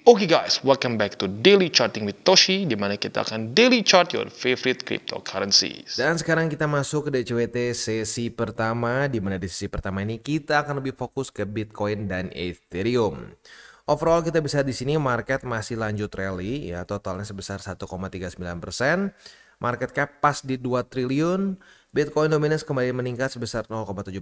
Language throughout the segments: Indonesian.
Oke guys, welcome back to Daily Charting with Toshi, di mana kita akan daily chart your favorite cryptocurrencies. Dan sekarang kita masuk ke DCWT sesi pertama, di mana di sesi pertama ini kita akan lebih fokus ke Bitcoin dan Ethereum. Overall kita bisa di sini market masih lanjut rally ya, totalnya sebesar 1,39%. Market cap pas di 2 triliun. Bitcoin dominance kembali meningkat sebesar 0,17%.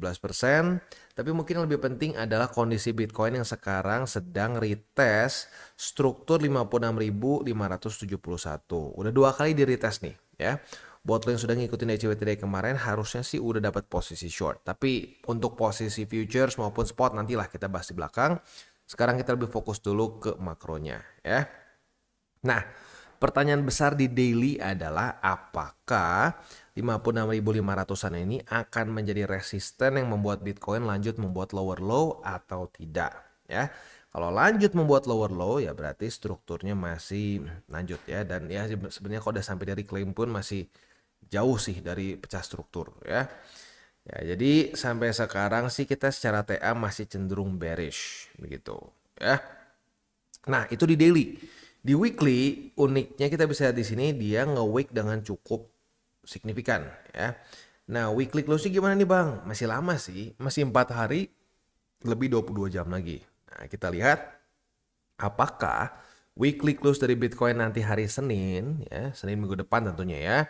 Tapi mungkin lebih penting adalah kondisi Bitcoin yang sekarang sedang retest struktur 56.571. Udah 2 kali di retest nih ya. Buat lo yang sudah ngikutin DCWT dari kemarin harusnya sih udah dapat posisi short. Tapi untuk posisi futures maupun spot nantilah kita bahas di belakang. Sekarang kita lebih fokus dulu ke makronya ya. Nah, pertanyaan besar di daily adalah apakah 56.500-an ini akan menjadi resisten yang membuat Bitcoin lanjut membuat lower low atau tidak ya. Kalau lanjut membuat lower low ya berarti strukturnya masih lanjut ya, dan ya sebenarnya kalau udah sampai dari claim pun masih jauh sih dari pecah struktur ya. Ya, jadi sampai sekarang sih kita secara TA masih cenderung bearish begitu ya. Nah, itu di daily. Di weekly uniknya kita bisa lihat di sini dia nge-wick dengan cukup signifikan ya. Nah, weekly close gimana nih Bang? Masih lama sih, masih 4 hari lebih 22 jam lagi. Nah, kita lihat apakah weekly close dari Bitcoin nanti hari Senin ya, Senin minggu depan tentunya ya.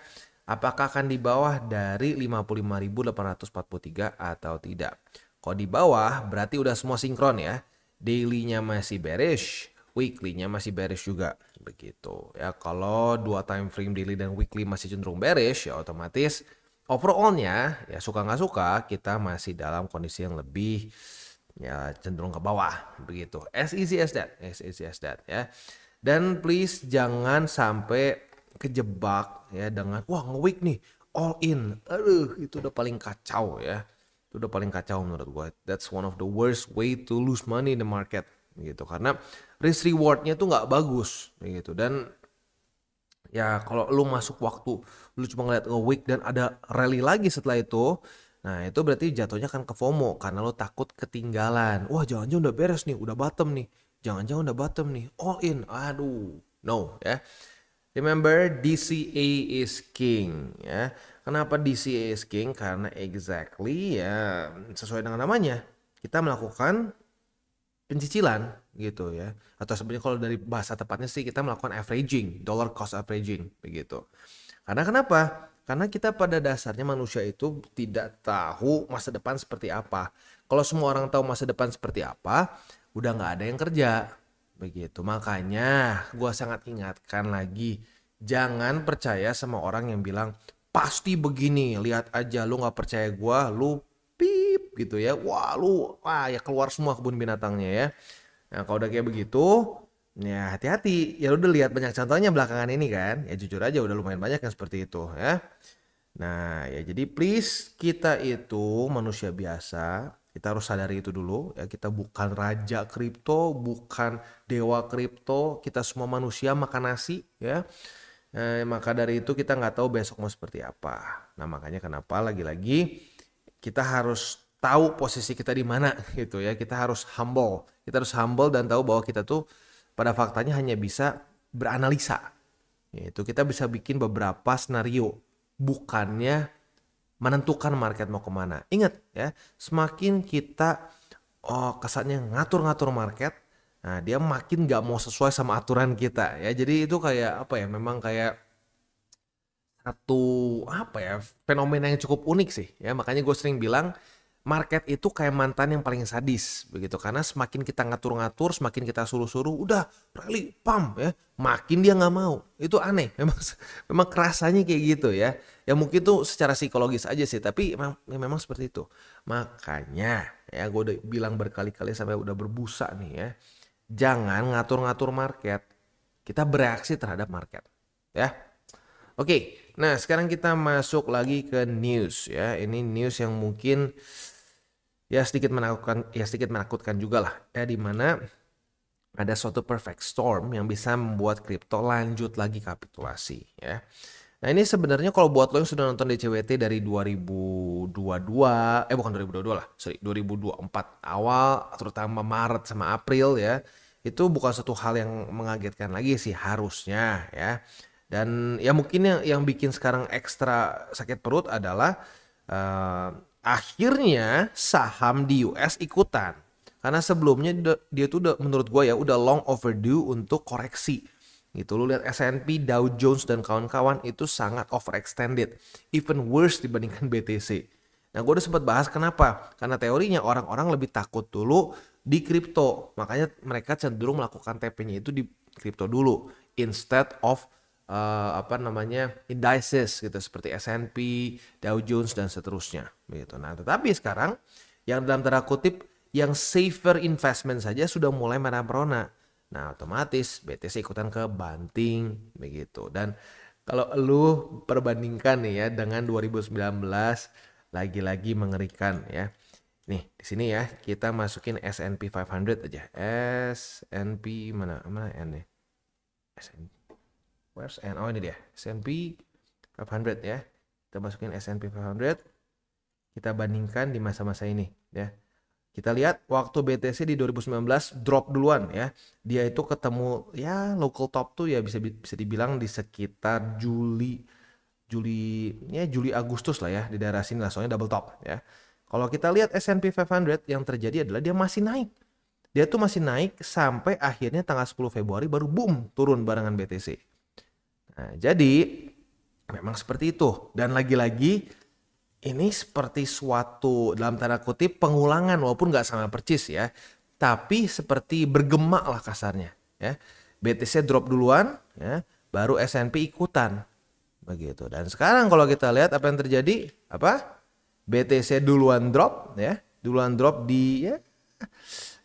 Apakah akan di bawah dari 55.843 atau tidak? Kalau di bawah berarti udah semua sinkron ya. Daily-nya masih bearish, weekly-nya masih bearish juga begitu ya. Kalau dua time frame daily dan weekly masih cenderung bearish ya otomatis overall-nya ya suka nggak suka kita masih dalam kondisi yang lebih ya cenderung ke bawah begitu. As easy as that ya. Dan please jangan sampai kejebak ya dengan wah nge-week nih all in. Aduh, itu udah paling kacau ya. Itu udah paling kacau menurut gue. That's one of the worst way to lose money in the market gitu, karena risk rewardnya tuh nggak bagus gitu. Dan ya kalau lu masuk waktu lu cuma ngeliat nge-week dan ada rally lagi setelah itu, nah itu berarti jatuhnya kan ke FOMO karena lu takut ketinggalan. Wah, jangan-jangan udah beres nih, udah bottom nih, jangan-jangan udah bottom nih, all in. Aduh, no ya. Remember, DCA is king ya. Kenapa DCA is king? Karena exactly ya sesuai dengan namanya. Kita melakukan pencicilan gitu ya. Atau sebenarnya kalau dari bahasa tepatnya sih kita melakukan averaging, dollar cost averaging begitu. Karena kenapa? Karena kita pada dasarnya manusia itu tidak tahu masa depan seperti apa. Kalau semua orang tahu masa depan seperti apa, udah nggak ada yang kerja. Begitu, makanya gue sangat ingatkan lagi, jangan percaya sama orang yang bilang pasti begini, lihat aja, lu nggak percaya gue, lu pip gitu ya, wah ya keluar semua kebun binatangnya ya. Nah kalau udah kayak begitu, ya hati-hati, ya lu udah lihat banyak contohnya belakangan ini kan, ya jujur aja udah lumayan banyak yang seperti itu ya. Nah ya jadi please kita itu manusia biasa. Kita harus sadari itu dulu ya, kita bukan raja kripto, bukan dewa kripto, kita semua manusia makan nasi ya. Maka dari itu kita nggak tahu besok mau seperti apa. Nah makanya kenapa lagi-lagi kita harus tahu posisi kita di mana gitu ya. Kita harus humble dan tahu bahwa kita tuh pada faktanya hanya bisa beranalisa. Yaitu kita bisa bikin beberapa skenario, bukannya menentukan market mau kemana. Ingat ya, semakin kita kesannya ngatur-ngatur market, nah dia makin gak mau sesuai sama aturan kita ya. Jadi itu kayak apa ya, memang kayak satu apa ya, fenomena yang cukup unik sih ya. Makanya gue sering bilang market itu kayak mantan yang paling sadis begitu, karena semakin kita ngatur-ngatur, semakin kita suruh-suruh, udah rally pam ya, makin dia nggak mau. Itu aneh, memang kerasanya kayak gitu ya. Ya mungkin tuh secara psikologis aja sih, tapi memang seperti itu. Makanya ya gue udah bilang berkali-kali sampai udah berbusa nih ya, jangan ngatur-ngatur market, kita bereaksi terhadap market ya. Oke, nah sekarang kita masuk lagi ke news ya. Ini news yang mungkin ya sedikit menakutkan juga lah ya, dimana ada suatu perfect storm yang bisa membuat kripto lanjut lagi kapitulasi ya. Nah ini sebenarnya kalau buat lo yang sudah nonton DCWT dari 2022, bukan 2022 lah, sorry 2024 awal, terutama Maret sama April ya, itu bukan satu hal yang mengagetkan lagi sih harusnya ya. Dan ya mungkin yang bikin sekarang ekstra sakit perut adalah akhirnya saham di US ikutan. Karena sebelumnya dia tuh udah, menurut gue ya udah long overdue untuk koreksi. Gitu, lu lihat S&P, Dow Jones dan kawan-kawan itu sangat overextended, even worse dibandingkan BTC. Nah, gue udah sempat bahas kenapa? Karena teorinya orang-orang lebih takut dulu di kripto, makanya mereka cenderung melakukan TP-nya itu di kripto dulu, instead of indices gitu seperti S&P, Dow Jones dan seterusnya. Gitu. Nah, tetapi sekarang yang dalam tanda kutip yang safer investment saja sudah mulai merona-merona. Nah, otomatis BTC ikutan ke banting begitu. Dan kalau lu perbandingkan nih ya dengan 2019 lagi-lagi mengerikan ya. Nih, di sini ya kita masukin S&P 500 aja. S&P mana N nih? S&P. Where's N? Oh, ini dia. S&P 500 ya. Kita masukin S&P 500. Kita bandingkan di masa-masa ini ya. Kita lihat waktu BTC di 2019 drop duluan ya. Dia itu ketemu ya local top tuh ya bisa dibilang di sekitar Juli Agustus lah ya, di daerah sini lah, soalnya double top ya. Kalau kita lihat S&P 500 yang terjadi adalah dia masih naik. Dia tuh masih naik sampai akhirnya tanggal 10 Februari baru boom turun barengan BTC. Nah, jadi memang seperti itu, dan lagi-lagi ini seperti suatu dalam tanda kutip pengulangan, walaupun nggak sama persis ya, tapi seperti bergema lah kasarnya ya. BTC drop duluan ya, baru S&P ikutan begitu. Dan sekarang kalau kita lihat apa yang terjadi, apa? BTC duluan drop ya, di ya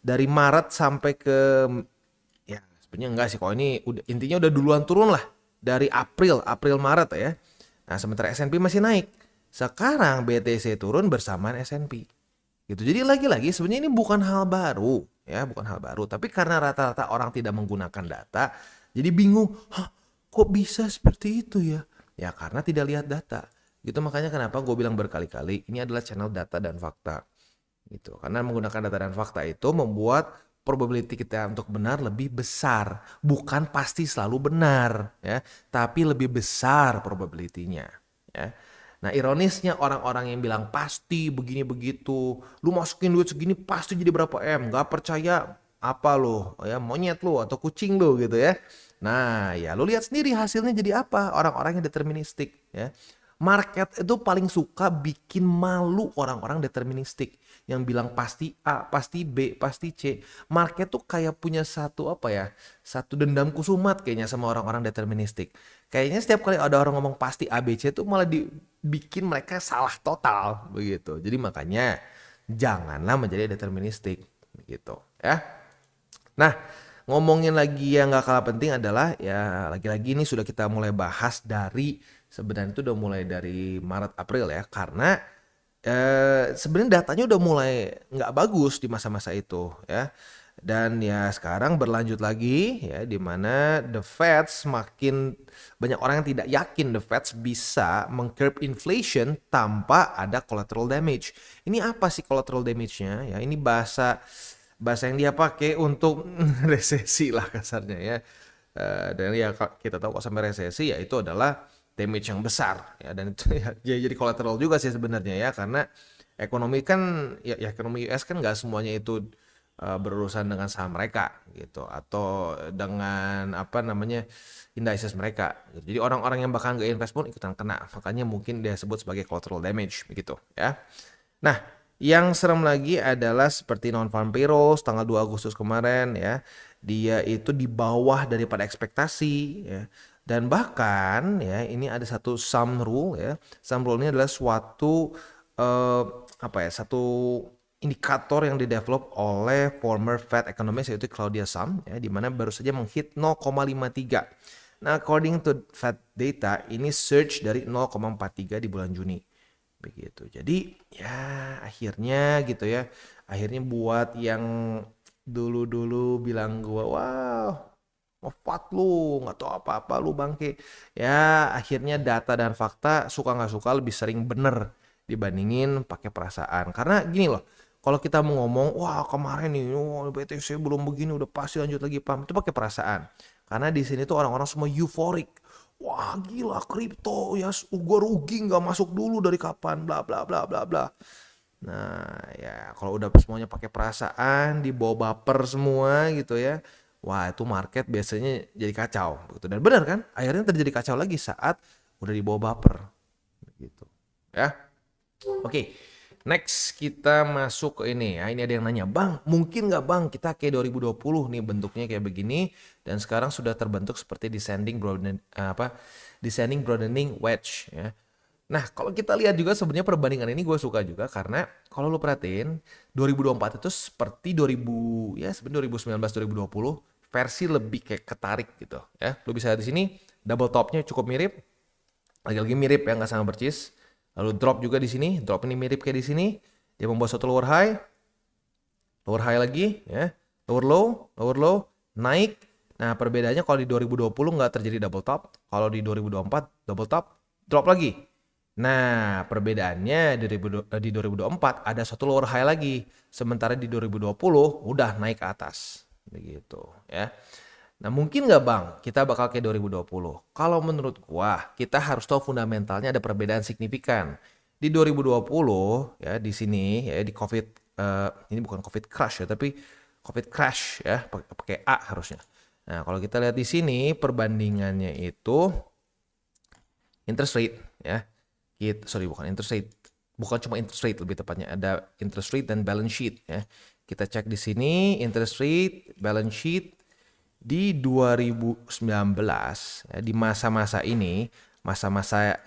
dari Maret sampai ke ya sebenarnya enggak sih, kalau ini intinya udah duluan turun lah dari April Maret ya. Nah, sementara S&P masih naik. Sekarang BTC turun bersamaan S&P. Gitu. Jadi lagi-lagi sebenarnya ini bukan hal baru ya, bukan hal baru, tapi karena rata-rata orang tidak menggunakan data, jadi bingung, kok bisa seperti itu ya? Ya karena tidak lihat data. Gitu, makanya kenapa gue bilang berkali-kali ini adalah channel data dan fakta. Gitu. Karena menggunakan data dan fakta itu membuat probability kita untuk benar lebih besar. Bukan pasti selalu benar ya, tapi lebih besar probability-nya ya. Nah, ironisnya orang-orang yang bilang pasti begini begitu, lu masukin duit segini pasti jadi berapa M, gak percaya apa lo ya, monyet lo atau kucing lo gitu ya. Nah, ya lu lihat sendiri hasilnya jadi apa, orang-orang yang deterministik ya. Market itu paling suka bikin malu orang-orang deterministik yang bilang pasti A, pasti B, pasti C. Market tuh kayak punya satu satu dendam kusumat kayaknya sama orang-orang deterministik. Kayaknya setiap kali ada orang ngomong pasti A, B, C tuh malah dibikin mereka salah total begitu. Jadi makanya janganlah menjadi deterministik gitu ya. Nah, ngomongin lagi yang gak kalah penting adalah ya lagi-lagi ini sudah kita mulai bahas dari sebenarnya itu udah mulai dari Maret April ya, karena sebenarnya datanya udah mulai nggak bagus di masa-masa itu ya. Dan ya sekarang berlanjut lagi ya, di mana the Fed semakin banyak orang yang tidak yakin the Fed bisa mengcurb inflation tanpa ada collateral damage. Ini apa sih collateral damage-nya ya? Ini bahasa yang dia pakai untuk resesi lah kasarnya ya. Dan ya kita tahu kalau sampai resesi ya itu adalah damage yang besar ya, dan itu ya jadi collateral juga sih sebenarnya ya, karena ekonomi kan ya ekonomi US kan nggak semuanya itu berurusan dengan saham mereka gitu atau dengan indices mereka gitu. Jadi orang-orang yang bakal nggak invest pun ikutan kena, makanya mungkin dia sebut sebagai collateral damage begitu ya. Nah, yang serem lagi adalah seperti non-farm payrolls tanggal 2 Agustus kemarin ya, dia itu di bawah daripada ekspektasi ya. Dan bahkan ya ini ada satu sum rule ya. Sum rule ini adalah suatu satu indikator yang didevelop oleh former Fed economist yaitu Claudia Sum ya, di mana baru saja menghit 0,53. Nah, according to Fed data ini surge dari 0,43 di bulan Juni. Begitu. Jadi ya akhirnya gitu ya. Akhirnya buat yang dulu bilang gua wow ngefat lu, nggak tahu apa-apa lu bangke. Ya akhirnya data dan fakta suka nggak suka lebih sering bener dibandingin pakai perasaan. Karena gini loh, Kalau kita mau ngomong, wah kemarin nih, BTC belum begini, udah pasti lanjut lagi paham. Itu pakai perasaan. Karena di sini tuh orang-orang semua euforik. Wah gila kripto ya, gua rugi nggak masuk dulu dari kapan, bla bla bla bla bla. Nah ya kalau udah semuanya pakai perasaan, dibawa baper semua gitu ya. Wah itu market biasanya jadi kacau. Gitu. Dan benar kan, akhirnya terjadi kacau lagi saat udah dibawa baper. Gitu. Ya. Oke, next kita masuk ke ini ya. Ini ada yang nanya, Bang, mungkin nggak Bang kita kayak 2020 nih bentuknya kayak begini dan sekarang sudah terbentuk seperti descending broadening wedge ya. Nah, kalau kita lihat juga sebenarnya perbandingan ini gue suka juga karena kalau lu perhatiin 2024 itu seperti 2000 ya sebenarnya 2019 2020 versi lebih kayak ketarik gitu ya. Lu bisa lihat di sini double topnya cukup mirip. Lagi-lagi mirip ya nggak sama percis. Lalu drop juga di sini, drop ini mirip kayak di sini. Dia membuat satu lower high lagi ya. Lower low, naik. Nah, perbedaannya kalau di 2020 nggak terjadi double top, kalau di 2024 double top, drop lagi. Nah, perbedaannya di 2024 ada satu lower high lagi. Sementara di 2020 udah naik ke atas. Begitu ya. Nah mungkin nggak Bang kita bakal kayak 2020? Kalau menurut gua kita harus tahu fundamentalnya ada perbedaan signifikan. Di 2020 ya di sini ya di COVID ini bukan COVID crash ya tapi COVID crash ya pakai A harusnya. Nah kalau kita lihat di sini perbandingannya itu interest rate ya. Bukan interest rate. Bukan cuma interest rate lebih tepatnya ada interest rate dan balance sheet ya. Kita cek di sini interest rate, balance sheet di 2019 ya, di masa-masa ini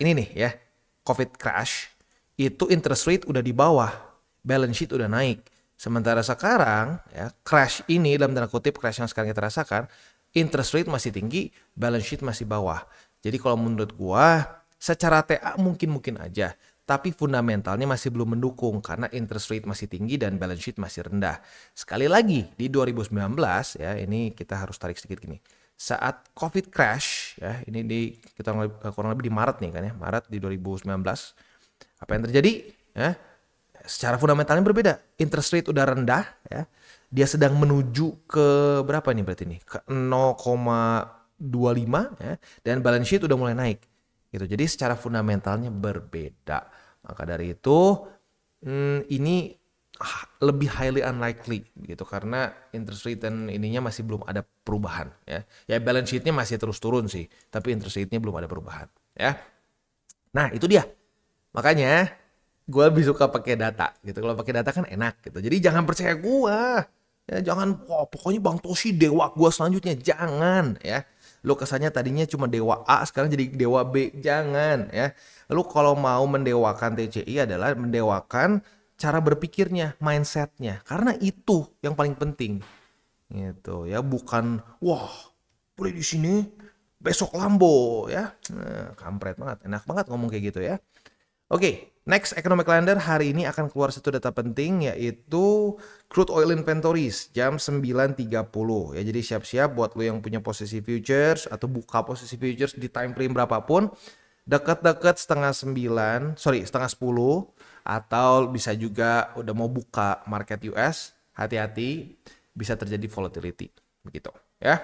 nih ya COVID crash itu interest rate udah di bawah, balance sheet udah naik. Sementara sekarang ya crash ini dalam tanda kutip crash yang sekarang kita rasakan, interest rate masih tinggi, balance sheet masih bawah. Jadi kalau menurut gua secara TA mungkin aja, tapi fundamentalnya masih belum mendukung karena interest rate masih tinggi dan balance sheet masih rendah. Sekali lagi di 2019 ya ini kita harus tarik sedikit gini. Saat COVID crash ya ini kita kurang lebih di Maret nih kan ya, Maret di 2019. Apa yang terjadi ya? Secara fundamentalnya berbeda. Interest rate udah rendah ya. Dia sedang menuju ke berapa nih berarti nih? Ke 0,25 ya dan balance sheet udah mulai naik. Gitu. Jadi secara fundamentalnya berbeda. Maka dari itu ini lebih highly unlikely gitu karena interest rate dan ininya masih belum ada perubahan ya. Ya balance sheet-nya masih terus turun sih, tapi interest rate-nya belum ada perubahan ya. Nah, itu dia. Makanya gue lebih suka pakai data gitu. Kalau pakai data kan enak gitu. Jadi jangan percaya gue. Ya jangan pokoknya Bang Toshi dewa gue selanjutnya, jangan ya. Lo kesannya tadinya cuma dewa A, sekarang jadi dewa B. Jangan ya. Lalu kalau mau mendewakan TCI adalah mendewakan cara berpikirnya, mindsetnya. Karena itu yang paling penting. Gitu ya, bukan wah boleh di sini besok Lambo ya. Nah, kampret banget, enak banget ngomong kayak gitu ya. Oke, next economic calendar hari ini akan keluar satu data penting yaitu crude oil inventories jam 9.30 ya. Jadi siap-siap buat lo yang punya posisi futures atau buka posisi futures di time frame berapapun dekat-dekat setengah 10 atau bisa juga udah mau buka market US, hati-hati bisa terjadi volatility begitu ya.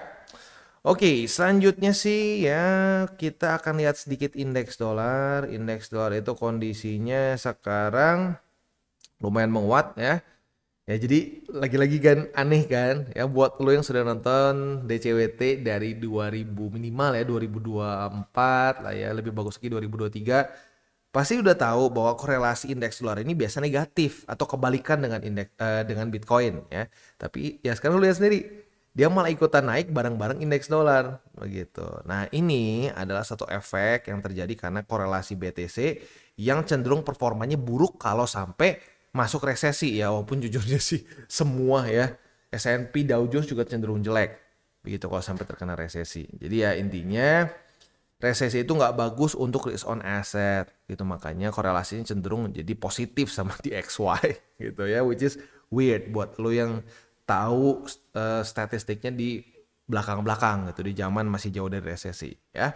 Oke, selanjutnya sih ya kita akan lihat sedikit indeks dolar. Indeks dolar itu kondisinya sekarang lumayan menguat ya. Ya jadi lagi-lagi kan aneh kan ya buat lo yang sudah nonton DCWT dari 2000 minimal ya 2024 lah ya, lebih bagus lagi 2023. Pasti udah tahu bahwa korelasi indeks dolar ini biasa negatif atau kebalikan dengan dengan Bitcoin ya. Tapi ya sekarang lo lihat sendiri dia malah ikutan naik bareng-bareng indeks dolar begitu. Nah, ini adalah satu efek yang terjadi karena korelasi BTC yang cenderung performanya buruk kalau sampai masuk resesi ya, walaupun jujurnya sih semua ya S&P Dow Jones juga cenderung jelek begitu kalau sampai terkena resesi. Jadi ya intinya resesi itu nggak bagus untuk risk on asset gitu, makanya korelasinya cenderung jadi positif sama di XY gitu ya, which is weird buat lo yang tahu statistiknya di belakang-belakang gitu di zaman masih jauh dari resesi ya.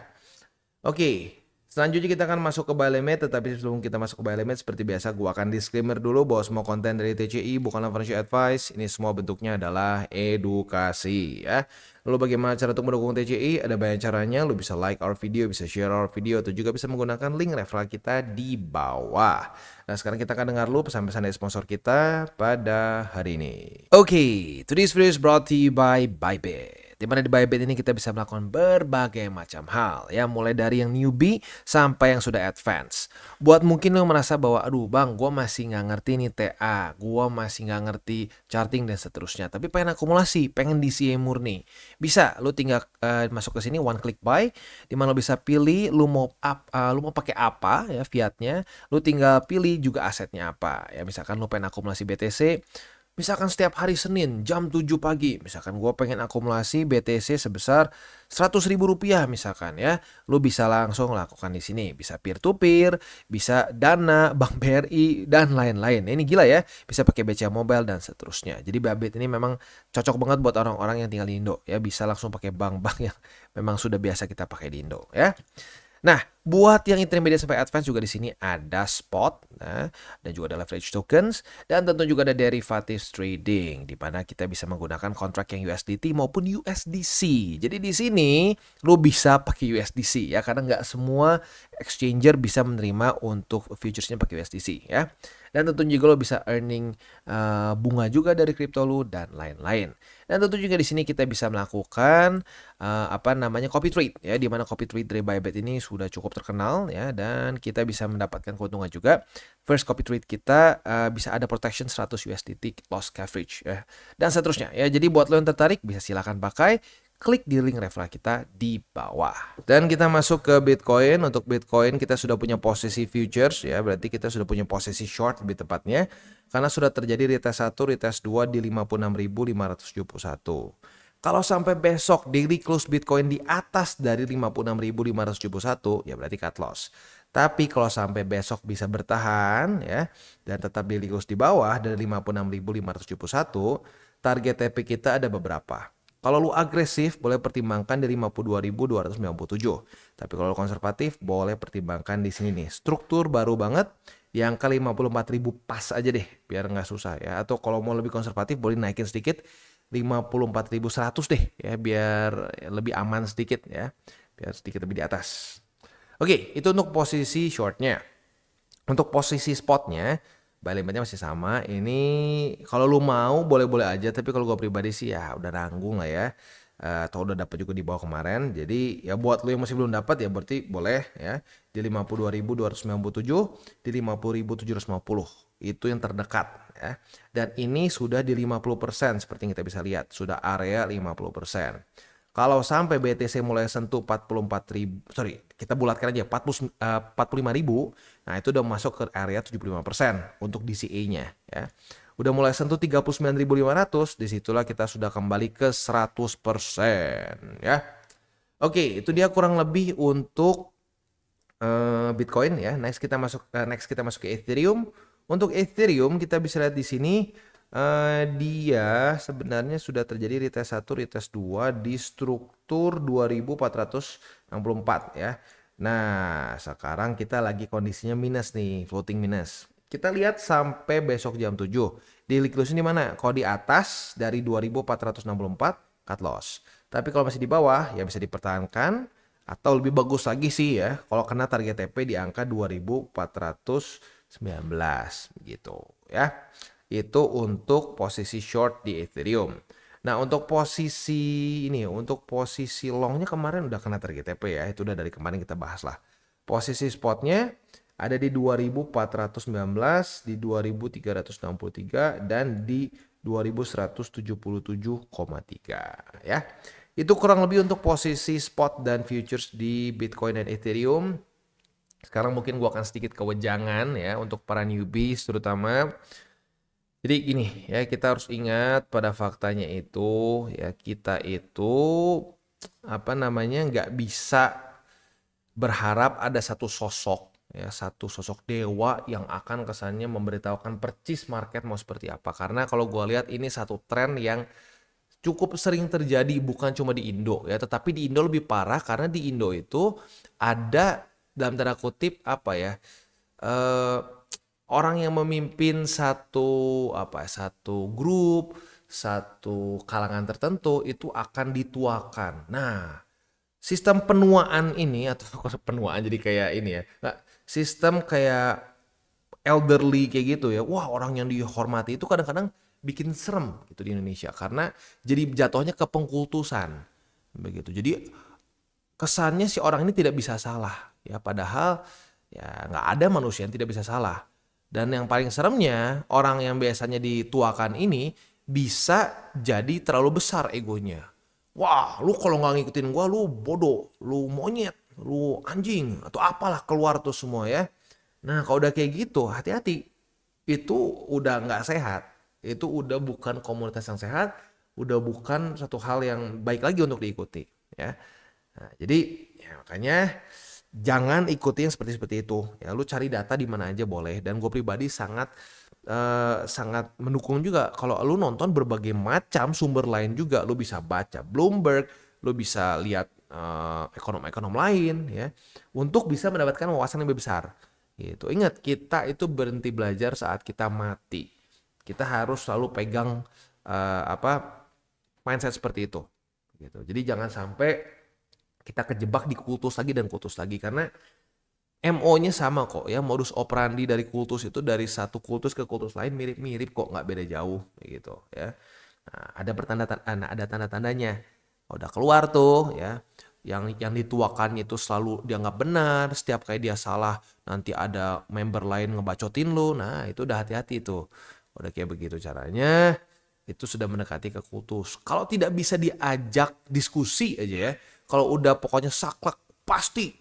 Oke, Selanjutnya kita akan masuk ke buy limit, tetapi sebelum kita masuk ke buy limit seperti biasa gua akan disclaimer dulu bahwa semua konten dari TCI bukanlah financial advice, ini semua bentuknya adalah edukasi ya. Lalu bagaimana cara untuk mendukung TCI? Ada banyak caranya, lu bisa like our video, bisa share our video, atau juga bisa menggunakan link referral kita di bawah. Nah sekarang kita akan dengar dulu pesan-pesan dari sponsor kita pada hari ini. Oke, today's video is brought to you by Bybit. Di mana di Bybit ini kita bisa melakukan berbagai macam hal ya, mulai dari yang newbie sampai yang sudah advance. Buat mungkin lo merasa bahwa aduh bang, gue masih nggak ngerti nih TA, gue masih nggak ngerti charting dan seterusnya, tapi pengen akumulasi, pengen DCA murni, bisa lo tinggal masuk ke sini one click buy, di mana lo bisa pilih lo mau pakai apa ya fiatnya, lo tinggal pilih juga asetnya apa ya. Misalkan lo pengen akumulasi BTC, misalkan setiap hari Senin jam 7 pagi, misalkan gue pengen akumulasi BTC sebesar 100.000 rupiah misalkan ya, lu bisa langsung lakukan di sini. Bisa peer to peer, bisa Dana, Bank BRI dan lain-lain. Ini gila ya, bisa pakai BCA Mobile dan seterusnya. Jadi Bybit ini memang cocok banget buat orang-orang yang tinggal di Indo ya, bisa langsung pakai bank-bank yang memang sudah biasa kita pakai di Indo ya. Nah, buat yang intermediate sampai advance juga di sini ada spot, nah, dan juga ada leverage tokens, dan tentu juga ada derivatives trading, di mana kita bisa menggunakan kontrak yang USDT maupun USDC. Jadi di sini lo bisa pakai USDC ya, karena nggak semua exchanger bisa menerima untuk futuresnya pakai USDC ya. Dan tentu juga lo bisa earning bunga juga dari kripto lo dan lain-lain. Dan tentu juga di sini kita bisa melakukan copy trade ya, di mana copy trade dari Bybit ini sudah cukup terkenal ya, dan kita bisa mendapatkan keuntungan juga. First copy trade kita bisa ada protection 100 USDT loss coverage ya, dan seterusnya ya. Jadi buat lo yang tertarik bisa silakan pakai, klik di link referral kita di bawah. Dan kita masuk ke Bitcoin. Untuk Bitcoin kita sudah punya posisi futures ya, berarti kita sudah punya posisi short lebih tepatnya, karena sudah terjadi retest 1, retest 2 di 56.571. Kalau sampai besok daily close Bitcoin di atas dari 56.571 ya berarti cut loss. Tapi kalau sampai besok bisa bertahan ya dan tetap daily close di bawah dari 56.571, target TP kita ada beberapa. Kalau lu agresif boleh pertimbangkan di 52.297. Tapi kalau lu konservatif boleh pertimbangkan di sini nih. Struktur baru banget di angka 54.000 pas aja deh biar nggak susah ya. Atau kalau mau lebih konservatif boleh naikin sedikit 54.100 deh ya, biar lebih aman sedikit ya. Biar sedikit lebih di atas. Oke, itu untuk posisi shortnya. Untuk posisi spotnya buy limitnya masih sama. Ini kalau lu mau boleh-boleh aja, tapi kalau gue pribadi sih ya udah nanggung lah ya. Atau udah dapat juga di bawah kemarin. Jadi ya buat lu yang masih belum dapat ya berarti boleh ya di 52.297, di 50.750. Itu yang terdekat ya. Dan ini sudah di 50% seperti yang kita bisa lihat, sudah area 50%. Kalau sampai BTC mulai sentuh 44.000, kita bulatkan aja 45.000, nah itu udah masuk ke area 75% untuk DCA-nya ya. Udah mulai sentuh 39.500, disitulah kita sudah kembali ke 100% ya. Oke, itu dia kurang lebih untuk Bitcoin ya. Next kita masuk ke Ethereum. Untuk Ethereum kita bisa lihat di sini. Dia sebenarnya sudah terjadi retest 1, retest 2 di struktur 2464 ya. Nah, sekarang kita lagi kondisinya minus nih, floating minus. Kita lihat sampai besok jam 7. Daily close di mana? Kalau di atas dari 2464 cut loss. Tapi kalau masih di bawah ya bisa dipertahankan, atau lebih bagus lagi sih ya kalau kena target TP di angka 2419 gitu ya. Itu untuk posisi short di Ethereum. Nah, untuk posisi longnya kemarin udah kena target TP ya. Itu udah dari kemarin kita bahas lah. Posisi spotnya ada di 2419, di 2363 dan di 2177,3 ya. Itu kurang lebih untuk posisi spot dan futures di Bitcoin dan Ethereum. Sekarang mungkin gua akan sedikit kewejangan ya untuk para newbies terutama. Jadi gini ya, kita harus ingat pada faktanya itu ya, kita itu nggak bisa berharap ada satu sosok dewa yang akan kesannya memberitahukan percis market mau seperti apa. Karena kalau gue lihat ini satu tren yang cukup sering terjadi bukan cuma di Indo ya, tetapi di Indo lebih parah karena di Indo itu ada dalam tanda kutip apa ya, orang yang memimpin satu grup, satu kalangan tertentu itu akan dituakan. Nah, sistem penuaan ini atau penuaan jadi kayak ini ya, sistem kayak elderly kayak gitu ya. Wah, orang yang dihormati itu kadang-kadang bikin serem gitu di Indonesia karena jadi jatuhnya ke pengkultusan begitu. Jadi kesannya si orang ini tidak bisa salah ya, padahal ya nggak ada manusia yang tidak bisa salah. Dan yang paling seremnya, orang yang biasanya dituakan ini bisa jadi terlalu besar egonya. Wah, lu kalau nggak ngikutin gua, lu bodoh, lu monyet, lu anjing, atau apalah keluar tuh semua ya. Nah, kalau udah kayak gitu, hati-hati. Itu udah nggak sehat. Itu udah bukan komunitas yang sehat, udah bukan satu hal yang baik lagi untuk diikuti. Ya. Nah, jadi ya makanya jangan ikuti yang seperti itu. Ya, lu cari data di mana aja boleh. Dan gue pribadi sangat mendukung juga kalau lu nonton berbagai macam sumber lain juga. Lu bisa baca Bloomberg, lu bisa lihat ekonom-ekonom lain ya, untuk bisa mendapatkan wawasan yang lebih besar. Gitu. Ingat, kita itu berhenti belajar saat kita mati. Kita harus selalu pegang mindset seperti itu. Gitu. Jadi jangan sampai kita kejebak di kultus lagi dan kultus lagi, karena MO-nya sama kok ya, modus operandi dari kultus itu dari satu kultus ke kultus lain mirip-mirip kok, nggak beda jauh gitu ya. Nah, ada tanda-tandanya. Udah keluar tuh ya, yang dituakannya itu selalu dianggap benar, setiap kali dia salah nanti ada member lain ngebacotin lu. Nah, itu udah hati-hati tuh. Udah kayak begitu caranya, itu sudah mendekati ke kultus. Kalau tidak bisa diajak diskusi aja ya, kalau udah pokoknya saklek pasti.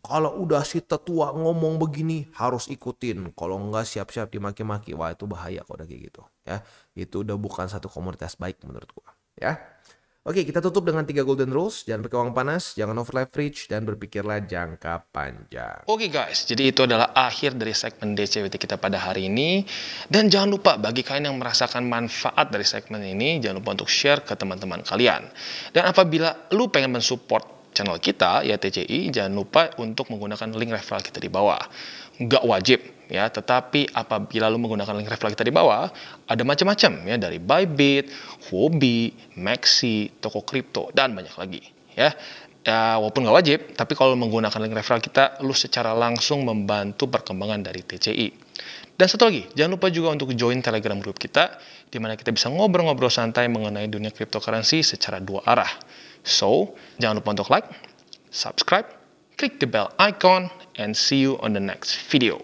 Kalau udah si tetua ngomong begini harus ikutin. Kalau enggak siap-siap dimaki-maki. Wah, itu bahaya kalau udah kayak gitu ya. Itu udah bukan satu komunitas baik menurut gua ya. Oke, kita tutup dengan 3 golden rules. Jangan pakai uang panas, jangan over leverage, dan berpikirlah jangka panjang. Oke guys, jadi itu adalah akhir dari segmen DCWT kita pada hari ini. Dan jangan lupa, bagi kalian yang merasakan manfaat dari segmen ini, jangan lupa untuk share ke teman-teman kalian. Dan apabila lu pengen mensupport channel kita, ya TCI, jangan lupa untuk menggunakan link referral kita di bawah. Nggak wajib ya, tetapi apabila lu menggunakan link referral kita di bawah, ada macam-macam ya, dari Bybit, Huobi, Maxi, toko kripto, dan banyak lagi ya. Ya, walaupun nggak wajib, tapi kalau menggunakan link referral kita, lu secara langsung membantu perkembangan dari TCI. Dan satu lagi, jangan lupa juga untuk join Telegram group kita, di mana kita bisa ngobrol-ngobrol santai mengenai dunia cryptocurrency secara 2 arah. So, jangan lupa untuk like, subscribe, click the bell icon, and see you on the next video.